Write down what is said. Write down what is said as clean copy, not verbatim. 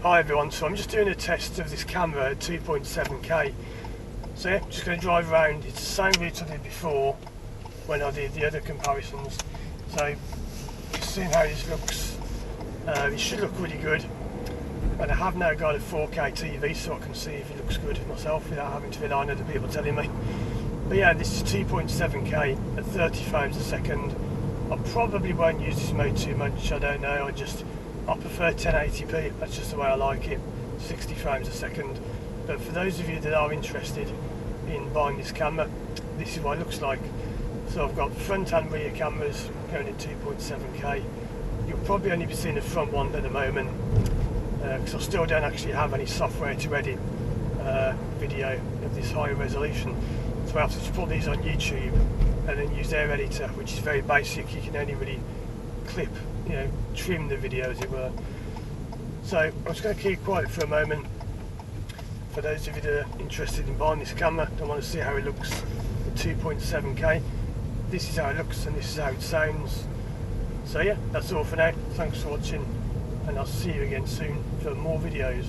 Hi everyone, so I'm just doing a test of this camera at 2.7K. So yeah, just going to drive around. It's the same route I did before when I did the other comparisons. So just seeing how this looks. It should look really good. And I have now got a 4K TV so I can see if it looks good myself without having to rely on other people telling me. But yeah, this is 2.7K at 30 frames a second. I probably won't use this mode too much, I don't know, I prefer 1080p, that's just the way I like it, 60 frames a second. But for those of you that are interested in buying this camera, this is what it looks like. So I've got front and rear cameras going at 2.7K. You'll probably only be seeing the front one at the moment, because I still don't actually have any software to edit video of this high resolution. So I have to just put these on YouTube and then use their editor, which is very basic. You can only really clip, trim the video as it were. So I'm just going to keep quiet for a moment. For those of you that are interested in buying this camera, I want to see how it looks at 2.7K. This is how it looks and this is how it sounds. So yeah, that's all for now. Thanks for watching and I'll see you again soon for more videos.